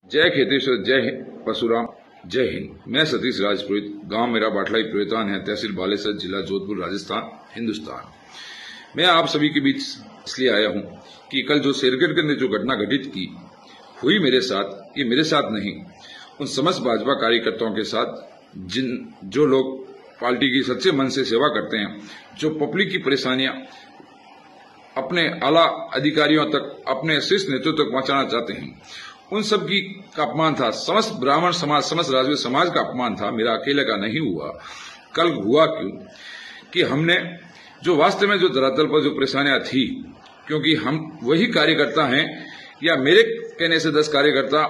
जय खेतेश्वर, जय परशुराम, जय हिंद। मैं सतीश राजपुरोहित, गांव मेरा बाटलाई प्रेतान है, तहसील बालेसर, जिला जोधपुर, राजस्थान, हिंदुस्तान। मैं आप सभी के बीच इसलिए आया हूं कि कल जो शेरगढ़ ने जो घटना घटित की हुई मेरे साथ, ये मेरे साथ नहीं, उन समस्त भाजपा कार्यकर्ताओं के साथ जो लोग पार्टी की सच्चे मन से सेवा करते हैं, जो पब्लिक की परेशानियां अपने आला अधिकारियों तक, अपने शीर्ष नेतृत्व तक पहुंचाना चाहते हैं, उन सब की का अपमान था। समस्त ब्राह्मण समाज, समस्त राजपूत समाज का अपमान था, मेरा अकेले का नहीं हुआ। कल हुआ क्यों कि हमने जो वास्तव में जो धरातल पर जो परेशानियां थी, क्योंकि हम वही कार्यकर्ता हैं, या मेरे कहने से 10 कार्यकर्ता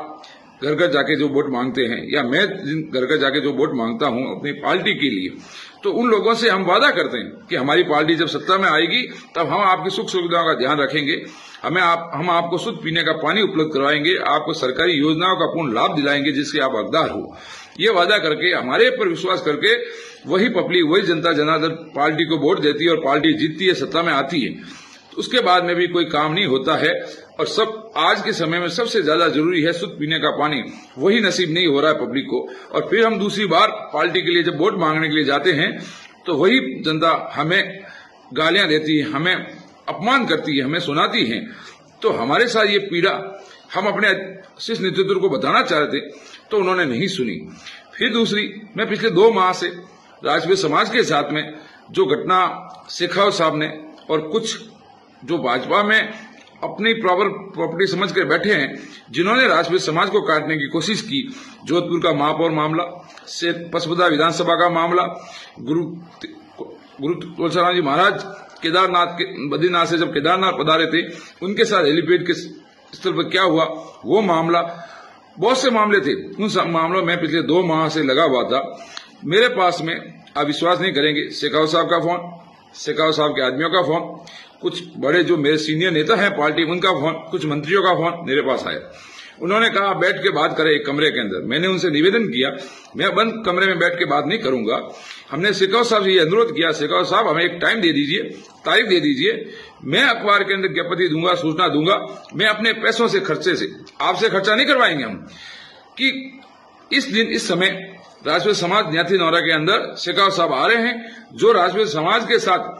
घर घर जाके जो वोट मांगते हैं, या मैं घर घर जाके जो वोट मांगता हूं अपनी पार्टी के लिए, तो उन लोगों से हम वादा करते हैं कि हमारी पार्टी जब सत्ता में आएगी तब हम आपकी सुख सुविधाओं का ध्यान रखेंगे, हम आपको शुद्ध पीने का पानी उपलब्ध करवाएंगे, आपको सरकारी योजनाओं का पूर्ण लाभ दिलाएंगे जिसके आप हकदार हो। ये वादा करके, हमारे पर विश्वास करके वही पब्लिक, वही जनता जनार्दन पार्टी को वोट देती है और पार्टी जीतती है, सत्ता में आती है। तो उसके बाद में भी कोई काम नहीं होता है, और सब आज के समय में सबसे ज्यादा जरूरी है शुद्ध पीने का पानी, वही नसीब नहीं हो रहा है पब्लिक को। और फिर हम दूसरी बार पार्टी के लिए जब वोट मांगने के लिए जाते हैं तो वही जनता हमें गालियां देती है, हमें अपमान करती है, हमें सुनाती है। तो हमारे साथ ये पीड़ा हम अपने शीर्ष नेतृत्व को बताना चाह रहे थे, तो उन्होंने नहीं सुनी। फिर दूसरी, मैं पिछले 2 माह से राजपूत समाज के साथ में जो घटना शेखावत साहब ने और कुछ जो भाजपा में अपनी प्रॉपर्टी समझ कर बैठे हैं, जिन्होंने राजपूत समाज को काटने की कोशिश की, जोधपुर का महापौर मामला, पसपदा विधानसभा का मामला, गुरु तुलसीराम जी महाराज केदारनाथ के बद्रीनाथ से जब केदारनाथ पधारे थे, उनके साथ हेलीपैड के स्थल पर क्या हुआ, वो मामला, बहुत से मामले थे। उन मामलों में पिछले 2 माह से लगा हुआ था। मेरे पास में, आप विश्वास नहीं करेंगे, शेखावत साहब का फोन, शेखावत साहब के आदमियों का फोन, कुछ बड़े जो मेरे सीनियर नेता हैं पार्टी, उनका फोन, कुछ मंत्रियों का फोन मेरे पास आया। उन्होंने कहा बैठ के बात करें एक कमरे के अंदर। मैंने उनसे निवेदन किया, मैं बंद कमरे में बैठ के बात नहीं करूंगा। हमने शेखावत साहब से ये अनुरोध किया, शेखावत साहब हमें एक टाइम दे दीजिए, तारीख दे दीजिए, मैं अखबार के अंदर ज्ञापति दूंगा, सूचना दूंगा, मैं अपने पैसों से, खर्चे से, आपसे खर्चा नहीं करवाएंगे हम, कि इस दिन इस समय राजपूत समाज न्याथी नौरा के अंदर शेखावत साहब आ रहे हैं, जो राजपूत समाज के साथ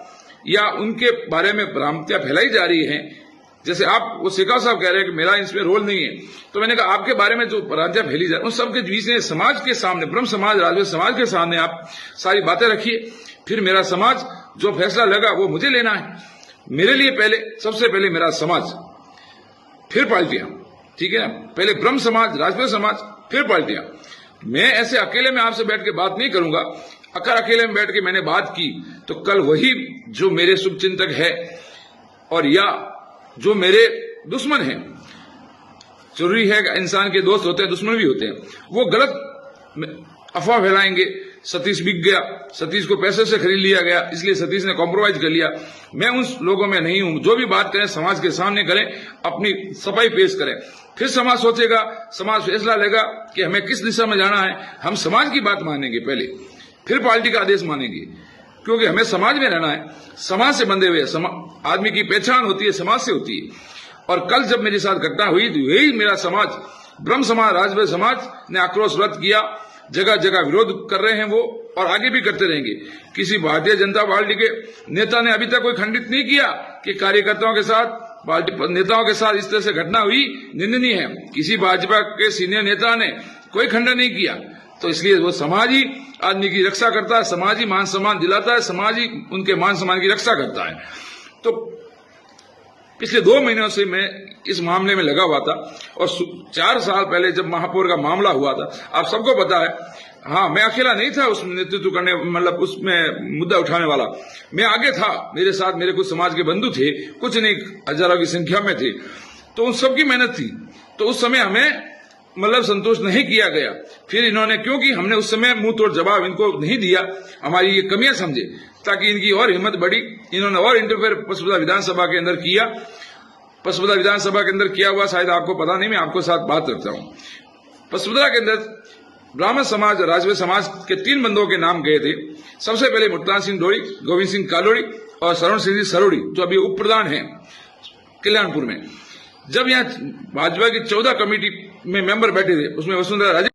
या उनके बारे में भ्रांतियां फैलाई जा रही हैं। जैसे आप, वो शेखावत साहब कह रहे हैं कि मेरा इसमें रोल नहीं है, तो मैंने कहा आपके बारे में जो भ्रांतियां फैली जा रही, उन सबके बीच में समाज के सामने, ब्रह्म समाज, राजपूत समाज के सामने आप सारी बातें रखिए। फिर मेरा समाज जो फैसला लगा वो मुझे लेना है। मेरे लिए पहले, सबसे पहले मेरा समाज, फिर पार्टियां, ठीक है ना? पहले ब्रह्म समाज, राजपूत समाज, फिर पार्टियां। मैं ऐसे अकेले में आपसे बैठ के बात नहीं करूंगा। अगर अकेले में बैठ के मैंने बात की तो कल वही जो मेरे शुभचिंतक है और या जो मेरे दुश्मन हैं, जरूरी है कि इंसान के दोस्त होते हैं, दुश्मन भी होते हैं, वो गलत अफवाह फैलाएंगे। सतीश बिक गया, सतीश को पैसे से खरीद लिया गया, इसलिए सतीश ने कॉम्प्रोमाइज कर लिया। मैं उन लोगों में नहीं हूं। जो भी बात करें समाज के सामने करें, अपनी सफाई पेश करें, फिर समाज सोचेगा, समाज फैसला लेगा कि हमें किस दिशा में जाना है। हम समाज की बात मानेंगे पहले, फिर पार्टी का आदेश मानेंगे, क्योंकि हमें समाज में रहना है, समाज से बंधे हुए। आदमी की पहचान होती है, समाज से होती है। और कल जब मेरे साथ घटना हुई तो यही मेरा समाज, ब्रह्म समाज, राजपूत समाज ने आक्रोश व्यक्त किया, जगह जगह विरोध कर रहे हैं वो, और आगे भी करते रहेंगे। किसी भारतीय जनता पार्टी के नेता ने अभी तक कोई खंडित नहीं किया कि कार्यकर्ताओं के साथ, पार्टी नेताओं के साथ इस तरह से घटना हुई, निंदनीय है। किसी भाजपा के सीनियर नेता ने कोई खंडन नहीं किया। तो इसलिए वो समाज ही आदमी की रक्षा करता है, समाज ही मान सम्मान दिलाता है, समाज ही उनके मान सम्मान की रक्षा करता है। तो पिछले 2 महीनों से मैं इस मामले में लगा हुआ था, और 4 साल पहले जब महापौर का मामला हुआ था, आप सबको पता है, हाँ, मैं अकेला नहीं था उस नेतृत्व करने, मतलब उसमें मुद्दा उठाने वाला। मैं आगे था, मेरे साथ मेरे कुछ समाज के बंधु थे, कुछ नहीं, हजारों की संख्या में थे। तो उन सबकी मेहनत थी। तो उस समय हमें मतलब संतोष नहीं किया गया। फिर इन्होंने, क्योंकि हमने उस समय मुंह तोड़ जवाब इनको नहीं दिया, हमारी ये कमियां समझे, ताकि इनकी और हिम्मत बढ़ी, इन्होंने और इंटरफेयर पसपदा विधानसभा के अंदर किया। पसपदा विधानसभा के अंदर किया हुआ शायद आपको पता नहीं, मैं आपको साथ बात रखता हूं। पसपदा के अंदर ब्राह्मण समाज, राजपूत समाज के 3 बंदों के नाम गए थे। सबसे पहले मुल्तान सिंह डोरी, गोविंद सिंह कालोड़ी और शरण सिंह सरोड़ी, जो अभी उप प्रधान है कल्याणपुर में। जब यहाँ भाजपा की 14 कमेटी में मेंबर बैठे थे, उसमें वसुंधरा राजे